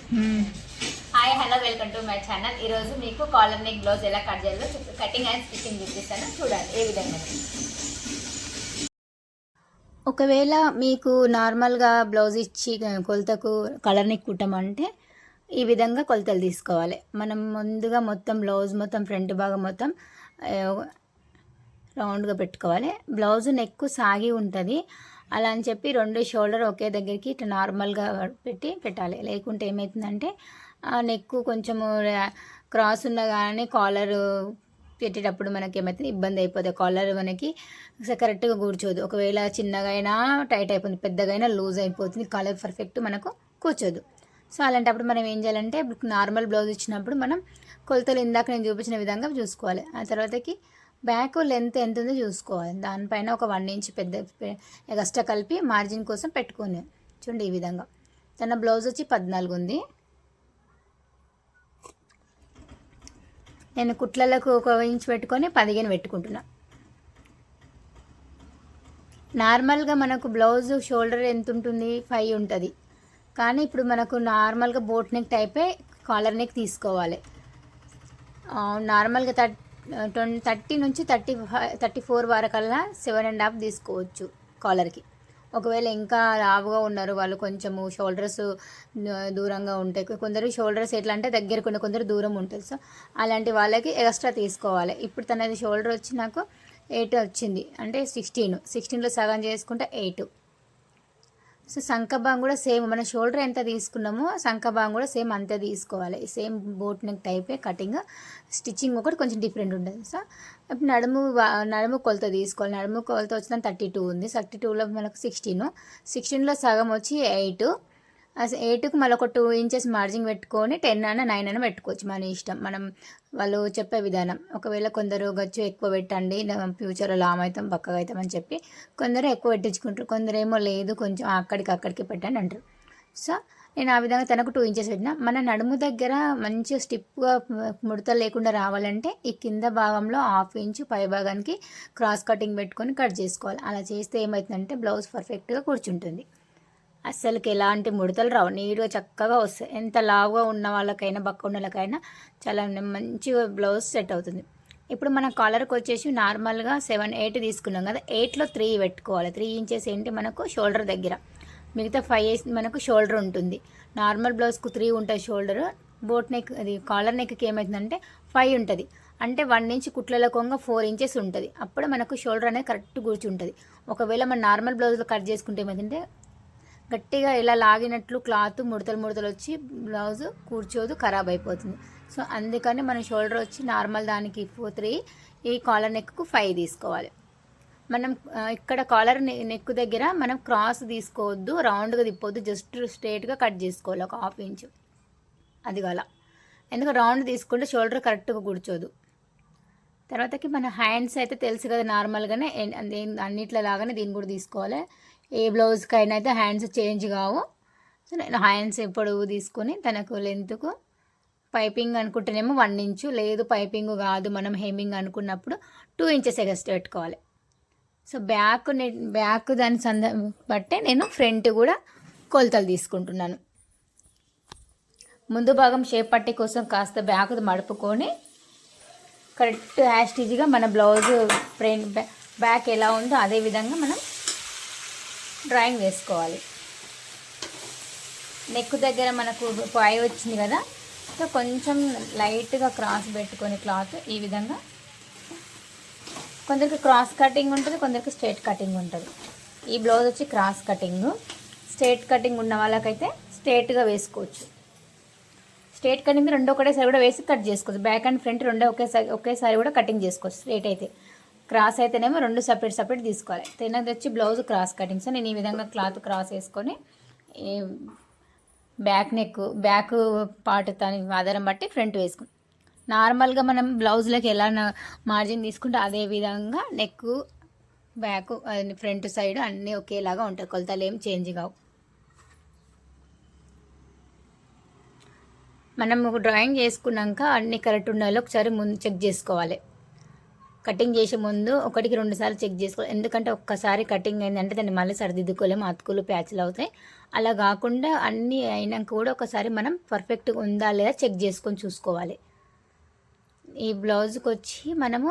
Hi hello welcome to my channel. ఈరోజు మీకు collar neck blouse ఎలా కట్ చేయాలో కటింగ్ అండ్ స్టిచ్చింగ్ చూపిస్తాను. చూడండి ఏ విధంగా. ఒకవేళ మీకు నార్మల్గా బ్లౌజ్ ఇచ్చి కొలతకు కలర్ నెక్ కుట్టమంటే ఈ విధంగా కొలతలు తీసుకోవాలి. మనం ముందుగా మొత్తం బ్లౌజ్ మొత్తం ఫ్రంట్ భాగం మొత్తం రౌండ్గా పెట్టుకోవాలి. బ్లౌజ్ నెక్ సాగి ఉంటుంది, అలా అని చెప్పి రెండు షోల్డర్ ఒకే దగ్గరికి ఇట్లా నార్మల్గా పెట్టాలి. లేకుంటే ఏమవుతుందంటే నెక్ కొంచెము క్రాస్ ఉన్న కానీ కాలర్ పెట్టేటప్పుడు మనకి ఏమవుతుంది, ఇబ్బంది అయిపోతుంది. కాలర్ మనకి కరెక్ట్గా కూర్చోదు. ఒకవేళ చిన్నగా అయినా టైట్ అయిపోతుంది, పెద్దగా అయినా లూజ్ అయిపోతుంది, కాలర్ పర్ఫెక్ట్ మనకు కూర్చోదు. సో అలాంటప్పుడు మనం ఏం చేయాలంటే నార్మల్ బ్లౌజ్ ఇచ్చినప్పుడు మనం కొలతలు ఇందాక నేను చూపించిన విధంగా చూసుకోవాలి. ఆ తర్వాతకి బ్యాక్ లెంత్ ఎంత ఉందో చూసుకోవాలి. దానిపైన ఒక 1 ఇంచ్ పెద్ద ఎక్స్ట్రా కలిపి మార్జిన్ కోసం పెట్టుకుని చూడండి. ఈ విధంగా తన బ్లౌజ్ వచ్చి 14 ఉంది. నేను కుట్లలకు 1 ఇంచ్ పెట్టుకొని 15 పెట్టుకుంటున్నా. నార్మల్గా మనకు బ్లౌజ్ షోల్డర్ ఎంత ఉంటుంది, 5 ఉంటుంది. కానీ ఇప్పుడు మనకు నార్మల్గా బోట్ నెక్ టైపే కాలర్ నెక్ తీసుకోవాలి. నార్మల్గా 30 నుంచి 34 వరకల్లా 7.5 తీసుకోవచ్చు కాలర్కి. ఒకవేళ ఇంకా లావుగా ఉన్నారు వాళ్ళు, కొంచెము షోల్డర్స్ దూరంగా ఉంటాయి. కొందరు షోల్డర్స్ ఎట్లా అంటే దగ్గరకు కొందరు దూరం ఉంటుంది. సో అలాంటి వాళ్ళకి ఎక్స్ట్రా తీసుకోవాలి. ఇప్పుడు తనది షోల్డర్ వచ్చి నాకు 8 వచ్చింది, అంటే 16లో సగం చేసుకుంటే 8. సో సంఖభాగం కూడా సేమ్, మన షోల్డర్ ఎంత తీసుకున్నామో సంఖభాగం కూడా సేమ్ అంతే తీసుకోవాలి. సేమ్ బోట్ నెక్ టైపే కటింగ్, స్టిచ్చింగ్ ఒకటి కొంచెం డిఫరెంట్ ఉంటుంది. సో ఇప్పుడు నడుము కొలత తీసుకోవాలి. నడుము కొలత వచ్చిన 32 ఉంది. 32లో మనకు 16లో సగం వచ్చి 8. 8కు మళ్ళీ ఒక 2 ఇంచెస్ మార్జిన్ పెట్టుకొని 10 అయినా 9 అయినా పెట్టుకోవచ్చు, మన ఇష్టం. మనం వాళ్ళు చెప్పే విధానం. ఒకవేళ కొందరు గచ్చు ఎక్కువ పెట్టండి, ఫ్యూచర్లో లామ్ అవుతాం పక్కగా అవుతాం అని చెప్పి కొందరు ఎక్కువ పెట్టించుకుంటారు. కొందరు ఏమో లేదు కొంచెం అక్కడికి పెట్టండి అంటారు. సో నేను ఆ విధంగా తనకు 2 ఇంచెస్ పెట్టిన. మన నడుము దగ్గర మంచిగా స్టిప్గా ముడతలు లేకుండా రావాలంటే ఈ కింద భాగంలో 1/2 ఇంచు పై భాగానికి క్రాస్ కటింగ్ పెట్టుకొని కట్ చేసుకోవాలి. అలా చేస్తే ఏమవుతుందంటే బ్లౌజ్ పర్ఫెక్ట్గా కూర్చుంటుంది. అస్సలకి ఎలాంటి ముడతలు రావు, నీట్గా చక్కగా వస్తాయి. ఎంత లావుగా ఉన్న వాళ్ళకైనా బక్క ఉన్న వాళ్ళకైనా చాలా మంచిగా బ్లౌజ్ సెట్ అవుతుంది. ఇప్పుడు మన కాలర్కి వచ్చేసి నార్మల్గా 8 తీసుకున్నాం కదా, 8లో 3 పెట్టుకోవాలి. 3 ఇంచెస్ ఏంటి మనకు షోల్డర్ దగ్గర, మిగతా 5 మనకు షోల్డర్ ఉంటుంది. నార్మల్ బ్లౌజ్కు 3 ఉంటుంది షోల్డర్. బోట్ నెక్ అది కాలర్ నెక్కి ఏమవుతుందంటే 5 ఉంటుంది. అంటే 1 ఇంచ్ కుట్లలో కొంగ 4 ఇంచెస్ ఉంటుంది. అప్పుడు మనకు షోల్డర్ అనేది కరెక్ట్ కూర్చుంటుంది. ఒకవేళ మన నార్మల్ బ్లౌజ్లో కట్ చేసుకుంటే ఏమైందంటే గట్టిగా ఇలా లాగినట్లు క్లాత్ ముడతలు వచ్చి బ్లౌజ్ కూర్చోదు, ఖరాబ్ అయిపోతుంది. సో అందుకని మన షోల్డర్ వచ్చి నార్మల్ దానికి 3, ఈ కాలర్ నెక్కు 5 తీసుకోవాలి. మనం ఇక్కడ కాలర్ నెక్ దగ్గర మనం క్రాస్ తీసుకోవద్దు, రౌండ్గా తిప్పొద్దు, జస్ట్ స్ట్రైట్గా కట్ చేసుకోవాలి ఒక 1/2 ఇంచు. అది అలా, ఎందుకంటే రౌండ్ తీసుకుంటే షోల్డర్ కరెక్ట్గా కూర్చోదు. తర్వాతకి మన హ్యాండ్స్ అయితే తెలుసు కదా, నార్మల్గానే అన్నిట్లో లాగానే దీన్ని కూడా తీసుకోవాలి. ఏ బ్లౌజ్కైనా అయితే హ్యాండ్స్ చేంజ్ కావు. సో నేను హ్యాండ్స్ పొడవు తీసుకొని తనకు లెంత్కు పైపింగ్ అనుకుంటేనేమో 1 ఇంచు, లేదు పైపింగ్ కాదు మనం హెమ్మింగ్ అనుకున్నప్పుడు 2 ఇంచెస్ ఎగస్ట్ పెట్టుకోవాలి. సో బ్యాక్ దాని బట్టే నేను ఫ్రంట్ కూడా కొలతలు తీసుకుంటున్నాను. ముందు భాగం షేప్ పట్టి కోసం కాస్త బ్యాక్ మడుపుకొని కరెక్ట్ యాస్టీజ్గా మన బ్లౌజ్ ఫ్రంట్ బ్యాక్ ఎలా ఉందో అదే విధంగా మనం డ్రాయింగ్ వేసుకోవాలి. నెక్ దగ్గర మనకు పాయ వచ్చింది కదా, సో కొంచెం లైట్గా క్రాస్ పెట్టుకొని క్లాత్ ఈ విధంగా. కొందరికి క్రాస్ కటింగ్ ఉంటుంది, కొందరికి స్ట్రైట్ కటింగ్ ఉంటుంది. ఈ బ్లౌజ్ వచ్చి క్రాస్ కటింగ్. స్ట్రైట్ కటింగ్ ఉన్న వాళ్ళకైతే స్ట్రైట్గా వేసుకోవచ్చు. స్ట్రైట్ కటింగ్ రెండు ఒకటేసారి కూడా వేసి కట్ చేసుకోవచ్చు. బ్యాక్ అండ్ ఫ్రంట్ రెండు ఒకేసారి కూడా కటింగ్ చేసుకోవచ్చు. స్ట్రైట్ అయితే, క్రాస్ అయితేనేమో 2 సపరేట్ తీసుకోవాలి. తినది వచ్చి బ్లౌజ్ క్రాస్ కటింగ్. సో నేను ఈ విధంగా క్లాత్ క్రాస్ వేసుకొని బ్యాక్ పార్ట్ దాని ఆధారం బట్టి ఫ్రంట్ వేసుకుని నార్మల్గా మనం బ్లౌజ్లోకి ఎలా మార్జిన్ తీసుకుంటే అదే విధంగా నెక్ బ్యాక్ ఫ్రంట్ సైడ్ అన్నీ ఒకేలాగా ఉంటాయి, కొలతలు ఏం చేంజ్ కావు. మనం డ్రాయింగ్ చేసుకున్నాక అన్నీ కరెక్ట్ ఉన్నాయో ఒకసారి ముందు చెక్ చేసుకోవాలి. కటింగ్ చేసే ముందు 1-2 సార్లు చెక్ చేసుకోవాలి. ఎందుకంటే ఒక్కసారి కటింగ్ అయిందంటే దాన్ని మళ్ళీ సరిదిద్దుకోలేము, అతుకులు ప్యాచ్లు అవుతాయి. అలా కాకుండా అన్నీ అయినాక కూడా ఒకసారి మనం పర్ఫెక్ట్గా ఉందా లేదా చెక్ చేసుకొని చూసుకోవాలి. ఈ బ్లౌజ్కి వచ్చి మనము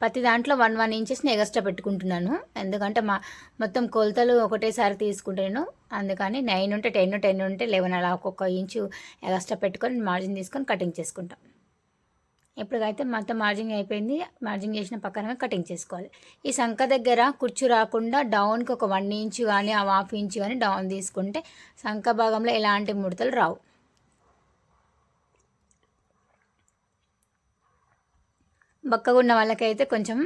ప్రతి దాంట్లో 1 ఇంచెస్ని ఎగస్ట్రా పెట్టుకుంటున్నాను. ఎందుకంటే మొత్తం కొలతలు ఒకటేసారి తీసుకుంటాను. అందుకని 9 ఉంటే 10, 10 ఉంటే 11 అలా ఒక్కొక్క ఇంచు ఎగస్ట్రా పెట్టుకొని మార్జిన్ తీసుకొని కటింగ్ చేసుకుంటాం. ఇప్పుడైతే మొత్తం మార్జింగ్ అయిపోయింది. మార్జింగ్ చేసిన పక్కన కటింగ్ చేసుకోవాలి. ఈ సంక దగ్గర కుర్చు రాకుండా డౌన్కి ఒక 1 ఇంచు కానీ 1/2 ఇంచు కానీ డౌన్ తీసుకుంటే సంక భాగంలో ఎలాంటి ముడతలు రావు. బక్కగా ఉన్న వాళ్ళకైతే కొంచెం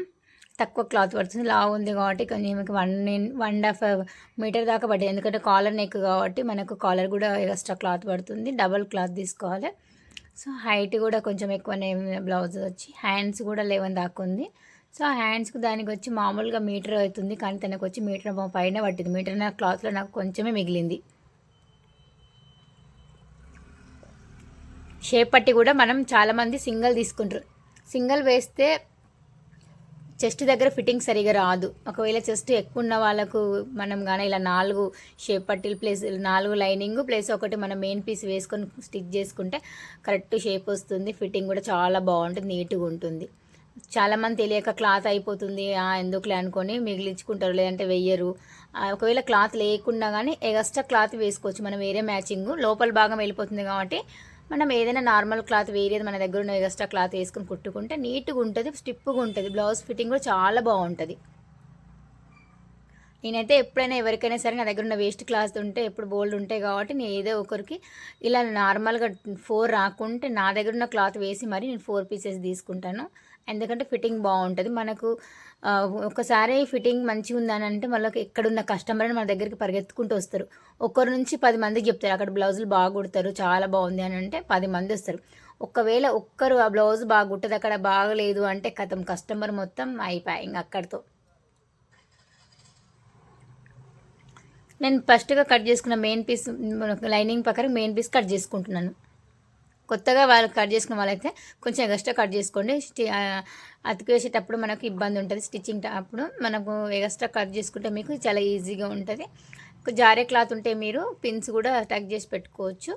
తక్కువ క్లాత్ పడుతుంది. లావు ఉంది కాబట్టి కొంచెం 1.5 మీటర్ దాకా పడుతుంది. ఎందుకంటే కాలర్ నెక్ కాబట్టి మనకు కాలర్ కూడా ఎక్స్ట్రా క్లాత్ పడుతుంది. డబల్ క్లాత్ తీసుకోవాలి. సో హైట్ కూడా కొంచెం ఎక్కువనే బ్లౌజ్ వచ్చి హ్యాండ్స్ కూడా 11 దాకా ఉంది. సో హ్యాండ్స్కి దానికి వచ్చి మామూలుగా మీటర్ అవుతుంది, కానీ తనకు వచ్చి మీటర్ పైన పట్టింది. మీటర్ నా క్లాత్లో నాకు కొంచెమే మిగిలింది. షేప్ పట్టి కూడా మనం చాలామంది సింగిల్ తీసుకుంటారు. సింగిల్ వేస్తే చెస్ట్ దగ్గర ఫిట్టింగ్ సరిగా రాదు. ఒకవేళ చెస్ట్ ఎక్కువ ఉన్న వాళ్ళకు మనం కానీ ఇలా 4 షేప్ పట్టీలు ప్లస్ 4 లైనింగ్ ప్లస్ ఒకటి మనం మెయిన్ పీస్ వేసుకొని స్టిచ్ చేసుకుంటే కరెక్ట్ షేప్ వస్తుంది. ఫిట్టింగ్ కూడా చాలా బాగుంటుంది, నీట్గా ఉంటుంది. చాలామంది తెలియక క్లాత్ అయిపోతుంది ఎందుకులే అనుకొని మిగిలించుకుంటారు, లేదంటే వెయ్యరు. ఒకవేళ క్లాత్ లేకుండా కానీ ఎక్స్ట్రా క్లాత్ వేసుకోవచ్చు. మనం వేరే మ్యాచింగ్ లోపల భాగం వెళ్ళిపోతుంది కాబట్టి మనం ఏదైనా నార్మల్ క్లాత్ వేరేది మన దగ్గర ఉన్న ఎక్స్ట్రా క్లాత్ వేసుకొని కుట్టుకుంటే నీట్గా ఉంటుంది, స్టిప్గా ఉంటుంది. బ్లౌజ్ ఫిట్టింగ్ కూడా చాలా బాగుంటుంది. నేనైతే ఎప్పుడైనా ఎవరికైనా సరే నా దగ్గర ఉన్న వేస్ట్ క్లాత్ ఉంటే ఎప్పుడు బోల్డ్ ఉంటాయి కాబట్టి నేను ఏదో ఒకరికి ఇలా నార్మల్గా 4 రాకుంటే నా దగ్గర ఉన్న క్లాత్ వేసి మరి నేను 4 పీసెస్ తీసుకుంటాను. ఎందుకంటే ఫిట్టింగ్ బాగుంటుంది. మనకు ఒకసారి ఫిట్టింగ్ మంచిగా ఉందని అంటే వాళ్ళకి ఎక్కడున్న కస్టమర్ని మన దగ్గరికి పరిగెత్తుకుంటూ వస్తారు. ఒక్కరి నుంచి 10 మందికి చెప్తారు అక్కడ బ్లౌజులు బాగా కుడతారు, చాలా బాగుంది అని అంటే 10 మంది వస్తారు. ఒకవేళ ఒక్కరు ఆ బ్లౌజ్ బాగా కుట్టదు, అక్కడ బాగలేదు అంటే కథం కస్టమర్ మొత్తం అయిపోయి ఇంక అక్కడితో. నేను ఫస్ట్గా కట్ చేసుకున్న మెయిన్ పీస్ లైనింగ్ ప్రకారం మెయిన్ పీస్ కట్ చేసుకుంటున్నాను. కొత్తగా వాళ్ళు కట్ చేసుకున్న వాళ్ళైతే కొంచెం ఎగస్ట్రా కట్ చేసుకోండి. అతికి వేసేటప్పుడు మనకు ఇబ్బంది ఉంటుంది. స్టిచ్చింగ్ అప్పుడు మనకు ఎగస్ట్రా కట్ చేసుకుంటే మీకు చాలా ఈజీగా ఉంటుంది. జారే క్లాత్ ఉంటే మీరు పిన్స్ కూడా టక్ చేసి పెట్టుకోవచ్చు.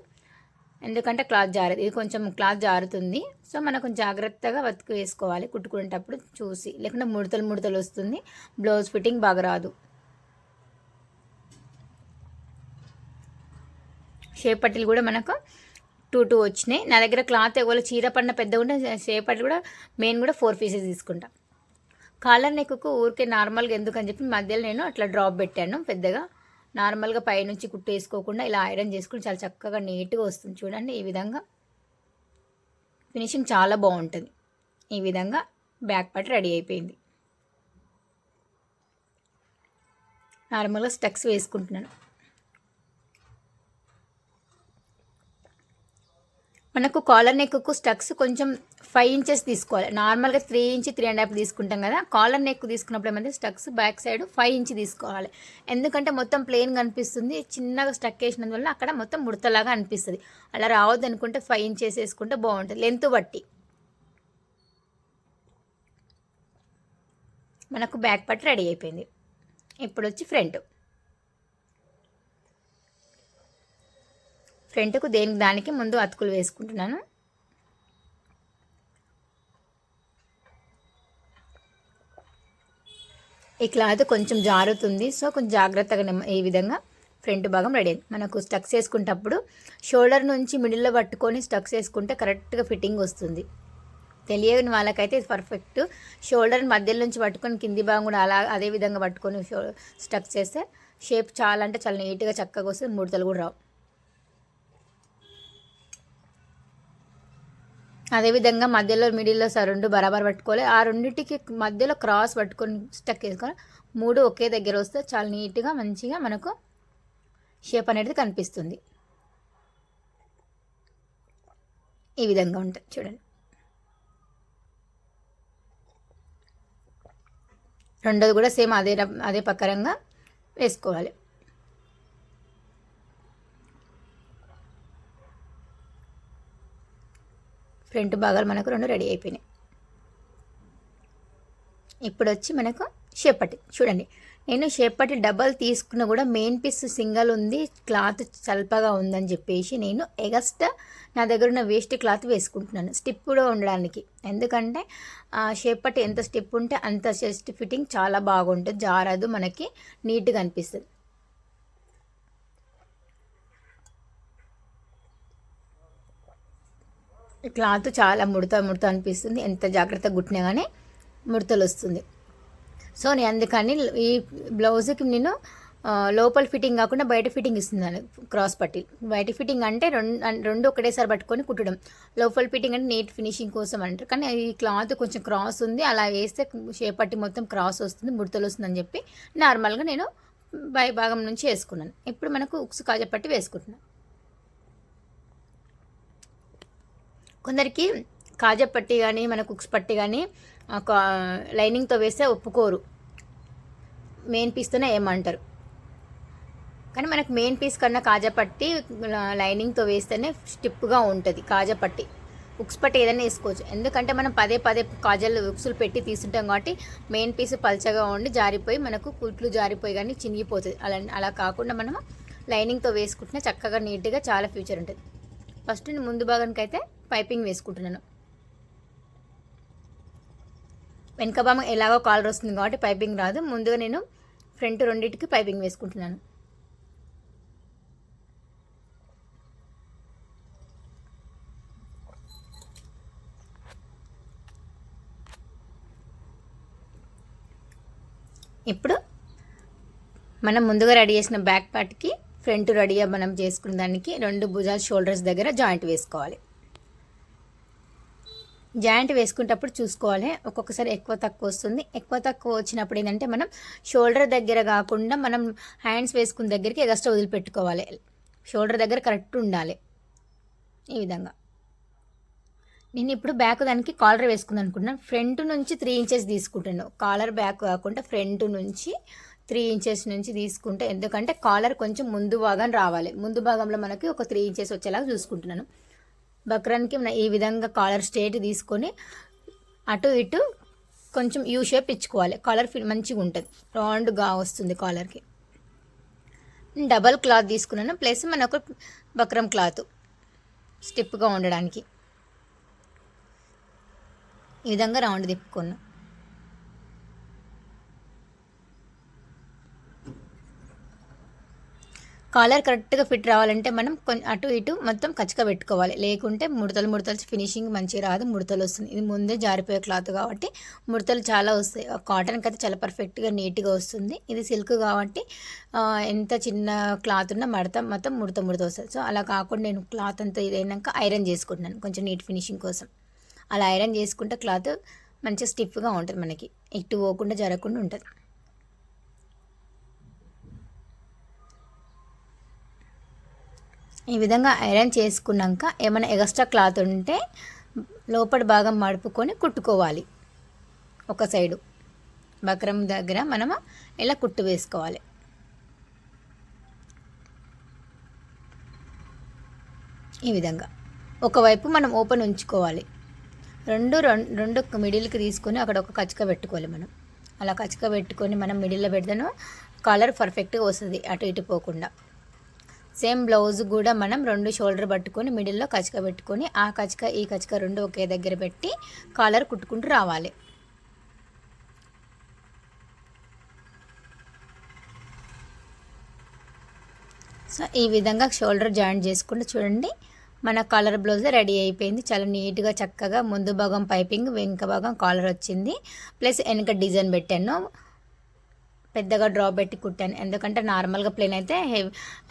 ఎందుకంటే క్లాత్ జారదు, ఇది కొంచెం క్లాత్ జారుతుంది. సో మనకు జాగ్రత్తగా అతికి వేసుకోవాలి కుట్టుకునేటప్పుడు చూసి, లేకుంటే ముడతలు వస్తుంది, బ్లౌజ్ ఫిట్టింగ్ బాగా రాదు. షేప్ పట్టీలు కూడా మనకు 2 వచ్చినాయి. నా దగ్గర క్లాత్ ఎవరో చీర పడిన పెద్ద ఉంటే షేప్ పట్టీలు కూడా మెయిన్ కూడా 4 పీసెస్ తీసుకుంటా. కాలర్ నెక్కు ఊరికే నార్మల్గా ఎందుకని చెప్పి మధ్యలో నేను అట్లా డ్రాప్ పెట్టాను. పెద్దగా నార్మల్గా పైనుంచి కుట్టు వేసుకోకుండా ఇలా ఐరన్ చేసుకుని చాలా చక్కగా నీట్గా వస్తుంది. చూడండి ఈ విధంగా ఫినిషింగ్ చాలా బాగుంటుంది. ఈ విధంగా బ్యాక్ పార్ట్ రెడీ అయిపోయింది. నార్మల్గా స్టక్స్ వేసుకుంటున్నాను. మనకు కాలర్ నెక్కు స్టక్స్ కొంచెం 5 ఇంచెస్ తీసుకోవాలి. నార్మల్గా 3 ఇంచ్ 3.5 తీసుకుంటాం కదా. కాలర్ నెక్ తీసుకున్నప్పుడు ఏమంటే స్టక్స్ బ్యాక్ సైడ్ 5 ఇంచ్ తీసుకోవాలి. ఎందుకంటే మొత్తం ప్లెయిన్ కనిపిస్తుంది, చిన్నగా స్టక్ వేసినందువల్ల అక్కడ మొత్తం ముడతలాగా అనిపిస్తుంది. అలా రావద్దు అనుకుంటే 5 ఇంచెస్ వేసుకుంటే బాగుంటుంది లెంత్ బట్టి. మనకు బ్యాక్ పార్ట్ రెడీ అయిపోయింది. ఇప్పుడు వచ్చి ఫ్రంట్కు దానికి ముందు అతుకులు వేసుకుంటున్నాను. ఈ క్లాత్ కొంచెం జారుతుంది, సో కొంచెం జాగ్రత్తగా ఈ విధంగా ఫ్రంట్ భాగం రెడీ అయింది. మనకు స్టక్స్ వేసుకునేటప్పుడు షోల్డర్ నుంచి మిడిల్లో పట్టుకొని స్టక్స్ వేసుకుంటే కరెక్ట్గా ఫిట్టింగ్ వస్తుంది. తెలియని వాళ్ళకైతే ఇది పర్ఫెక్ట్. షోల్డర్ మధ్యలో నుంచి పట్టుకొని కింది భాగం కూడా అదే విధంగా పట్టుకొని స్టక్స్ చేస్తే షేప్ చాలా అంటే చాలా నీట్గా చక్కగా వస్తుంది, ముడతలు కూడా రావు. అదేవిధంగా మధ్యలో మిడిల్లో 2 బరాబర్ పట్టుకోవాలి. ఆ రెండింటికి మధ్యలో క్రాస్ పట్టుకొని స్టక్ వేసుకోవాలి. 3 ఒకే దగ్గర వస్తే చాలా నీట్గా మంచిగా మనకు షేప్ అనేది కనిపిస్తుంది. ఈ విధంగా ఉంటుంది చూడండి. రెండోది కూడా సేమ్ అదే ప్రకారంగా వేసుకోవాలి. ఫ్రంట్ భాగాలు మనకు 2 రెడీ అయిపోయినాయి. ఇప్పుడు వచ్చి మనకు షేప్ పట్టి చూడండి. నేను షేప్ పట్టి డబల్ తీసుకున్న కూడా మెయిన్ పీస్ సింగల్ ఉంది, క్లాత్ చల్పగా ఉందని చెప్పేసి నేను ఎగస్ట్రా నా దగ్గర ఉన్న వేస్ట్ క్లాత్ వేసుకుంటున్నాను స్టిప్ కూడా ఉండడానికి. ఎందుకంటే షేప్ పట్టి ఎంత స్టిప్ ఉంటే అంత చెస్ట్ ఫిట్టింగ్ చాలా బాగుంటుంది, జారదు, మనకి నీట్గా అనిపిస్తుంది. క్లాత్ చాలా ముడత ముడత అనిపిస్తుంది, ఎంత జాగ్రత్తగా కుట్టినా కానీ ముడతలు వస్తుంది. సో నేను అందుకని ఈ బ్లౌజ్కి నేను లోపల ఫిట్టింగ్ కాకుండా బయట ఫిట్టింగ్ ఇస్తున్నాను క్రాస్ పట్టి. బయట ఫిట్టింగ్ అంటే రెండు ఒకటేసారి పట్టుకొని కుట్టడం, లోపల ఫిట్టింగ్ అంటే నీట్ ఫినిషింగ్ కోసం అంటారు. కానీ ఈ క్లాత్ కొంచెం క్రాస్ ఉంది, అలా వేస్తే షేప్ పట్టి మొత్తం క్రాస్ వస్తుంది, ముడతలు వస్తుందని చెప్పి నార్మల్గా నేను పై భాగం నుంచి వేసుకున్నాను. ఇప్పుడు మనకు ఉక్స్ కాజా పట్టి వేసుకుంటున్నాను. కొందరికి కాజా పట్టి కానీ మనకు ఉక్స్ పట్టి కానీ లైనింగ్తో వేస్తే ఒప్పుకోరు, మెయిన్ పీస్తోనే ఏమంటారు. కానీ మనకు మెయిన్ పీస్ కన్నా కాజా పట్టి లైనింగ్తో వేస్తేనే స్టిప్గా ఉంటుంది కాజా పట్టి. ఉక్స్ పట్టి ఏదైనా వేసుకోవచ్చు, ఎందుకంటే మనం పదే పదే కాజాలు ఉక్సులు పెట్టి తీసుంటాం కాబట్టి మెయిన్ పీస్ పల్చగా ఉండి జారిపోయి మనకు కుట్లు జారిపోయి కానీ చినిగిపోతుంది. అలా కాకుండా మనం లైనింగ్తో వేసుకుంటే చక్కగా నీట్గా చాలా ఫ్యూచర్ ఉంటుంది. ఫస్ట్ నేను ముందు భాగానికి అయితే పైపింగ్ వేసుకుంటున్నాను. వెనక భాగం ఎలాగో కాలర్ వస్తుంది కాబట్టి పైపింగ్ రాదు, ముందుగా నేను ఫ్రంట్ రెండింటికి పైపింగ్ వేసుకుంటున్నాను. ఇప్పుడు మనం ముందుగా రెడీ చేసిన బ్యాక్ పార్ట్కి ఫ్రంట్ రెడీగా మనం చేసుకున్న దానికి రెండు భుజాలు షోల్డర్స్ దగ్గర జాయింట్ వేసుకోవాలి. జాయింట్ వేసుకునేటప్పుడు చూసుకోవాలి, ఒక్కొక్కసారి ఎక్కువ తక్కువ వస్తుంది. ఎక్కువ తక్కువ వచ్చినప్పుడు ఏంటంటే మనం షోల్డర్ దగ్గర కాకుండా మనం హ్యాండ్స్ వేసుకున్న దగ్గరికి ఎగస్ట్రా వదిలిపెట్టుకోవాలి. షోల్డర్ దగ్గర కరెక్ట్ ఉండాలి. ఈ విధంగా నేను ఇప్పుడు బ్యాక్ దానికి కాలర్ వేసుకుందాం అనుకుంటున్నాను. ఫ్రంట్ నుంచి 3 ఇంచెస్ తీసుకుంటాను, కాలర్ బ్యాక్ కాకుండా ఫ్రంట్ నుంచి 3 ఇంచెస్ నుంచి తీసుకుంటే, ఎందుకంటే కాలర్ కొంచెం ముందు భాగం రావాలి. ముందు భాగంలో మనకి ఒక 3 ఇంచెస్ వచ్చేలాగా చూసుకుంటున్నాను. బక్రాన్కి ఈ విధంగా కాలర్ స్ట్రేట్ తీసుకొని అటు ఇటు కొంచెం యూ షేప్ ఇచ్చుకోవాలి. కాలర్ మంచిగా ఉంటుంది, రౌండ్గా వస్తుంది కాలర్కి. డబల్ క్లాత్ తీసుకున్నాను, ప్లస్ మనకు బక్రం క్లాత్ స్టిప్గా ఉండడానికి ఈ విధంగా రౌండ్ తిప్పుకున్నాను. కాలర్ కరెక్ట్గా ఫిట్ రావాలంటే మనం అటు ఇటు మొత్తం కచ్చిగా పెట్టుకోవాలి, లేకుంటే ముడతలు ఫినిషింగ్ మంచిగా రాదు, ముడతలు వస్తుంది. ఇది ముందే జారిపోయే క్లాత్ కాబట్టి ముడతలు చాలా వస్తాయి. కాటన్కి అయితే చాలా పర్ఫెక్ట్గా నీట్గా వస్తుంది. ఇది సిల్క్ కాబట్టి ఎంత చిన్న క్లాత్ ఉన్నా మొత్తం ముడత వస్తుంది. సో అలా కాకుండా నేను క్లాత్ అంతా ఇదైనాక ఐరన్ చేసుకుంటున్నాను కొంచెం నీట్ ఫినిషింగ్ కోసం. అలా ఐరన్ చేసుకుంటే క్లాత్ మంచిగా స్టిఫ్గా ఉంటుంది, మనకి ఇటు పోకుండా జరగకుండా ఉంటుంది. ఈ విధంగా ఐరన్ చేసుకున్నాక ఏమైనా ఎక్స్ట్రా క్లాత్ ఉంటే లోపల భాగం మడుపుకొని కుట్టుకోవాలి. ఒక సైడు బక్రం దగ్గర మనము ఇలా కుట్టు వేసుకోవాలి. ఈ విధంగా ఒకవైపు మనం ఓపెన్ ఉంచుకోవాలి. రెండు మిడిల్కి తీసుకొని అక్కడ ఒక కచ్చిక పెట్టుకోవాలి. మనం అలా కచ్చిక పెట్టుకొని మనం మిడిల్లో పెడతాను, కలర్ పర్ఫెక్ట్గా వస్తుంది అటు ఇటు పోకుండా. సేమ్ బ్లౌజ్ కూడా మనం 2 షోల్డర్ పట్టుకొని మిడిల్లో కచ్చిక పెట్టుకొని ఆ కచ్చిక ఈ కచ్చిక రెండు ఒకే దగ్గర పెట్టి కాలర్ కుట్టుకుంటూ రావాలి. సో ఈ విధంగా షోల్డర్ జాయింట్ చేసుకుంటూ చూడండి, మన కాలర్ బ్లౌజ్ రెడీ అయిపోయింది. చాలా నీట్గా చక్కగా ముందు భాగం పైపింగ్, వెనుక భాగం కాలర్ వచ్చింది. ప్లస్ వెనక డిజైన్ పెట్టాను, పెద్దగా డ్రాప్ పెట్టి కుట్టాను. ఎందుకంటే నార్మల్గా ప్లేన్ అయితే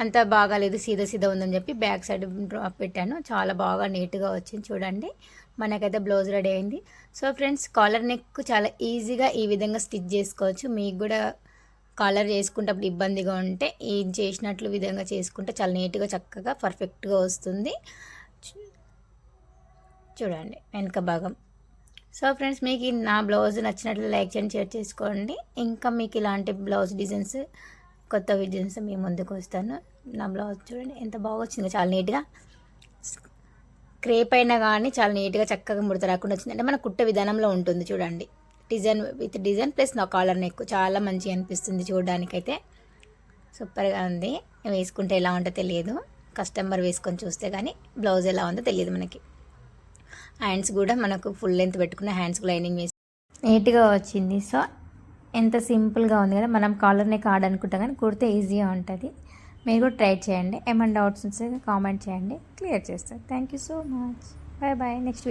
అంత బాగాలేదు, సీదా ఉందని చెప్పి బ్యాక్ సైడ్ డ్రాప్ పెట్టాను. చాలా బాగా నీట్గా వచ్చింది చూడండి. మనకైతే బ్లౌజ్ రెడీ అయింది. సో ఫ్రెండ్స్, కాలర్ నెక్ చాలా ఈజీగా ఈ విధంగా స్టిచ్ చేసుకోవచ్చు. మీకు కూడా కాలర్ చేసుకుంటప్పుడు ఇబ్బందిగా ఉంటే ఈ చేసినట్లు విధంగా చేసుకుంటే చాలా నీట్గా చక్కగా పర్ఫెక్ట్గా వస్తుంది. చూడండి వెనక భాగం. సో ఫ్రెండ్స్, మీకు నా బ్లౌజ్ నచ్చినట్లు లైక్ చేయండి, షేర్ చేసుకోండి. ఇంకా మీకు ఇలాంటి బ్లౌజ్ డిజైన్స్, కొత్త డిజైన్స్ మీ ముందుకు వస్తాను. నా బ్లౌజ్ చూడండి ఎంత బాగా వచ్చింది, చాలా నీట్గా క్రేప్ అయినా కానీ చాలా నీట్గా చక్కగా ముడత రాకుండా వచ్చింది. అంటే మన కుట్టే విధానంలో ఉంటుంది చూడండి. డిజైన్ ప్లస్ నా కాలర్ నెక్ చాలా మంచిగా అనిపిస్తుంది చూడడానికైతే. సూపర్గా ఉంది. వేసుకుంటే ఎలా ఉంటుందో తెలియదు, కస్టమర్ వేసుకొని చూస్తే కానీ బ్లౌజ్ ఎలా ఉందో తెలియదు మనకి. హ్యాండ్స్ కూడా మనకు ఫుల్ లెంత్ పెట్టుకున్న హ్యాండ్స్కి లైనింగ్ వేసి నీట్గా వచ్చింది. సో ఎంత సింపుల్గా ఉంది కదా. మనం కాలర్ నెక్ అనుకుంటాం కానీ కుడితే ఈజీగా ఉంటుంది. మీరు కూడా ట్రై చేయండి. ఏమైనా డౌట్స్ ఉంటే కామెంట్ చేయండి, క్లియర్ చేస్తారు. Thank you so much. Bye bye. Next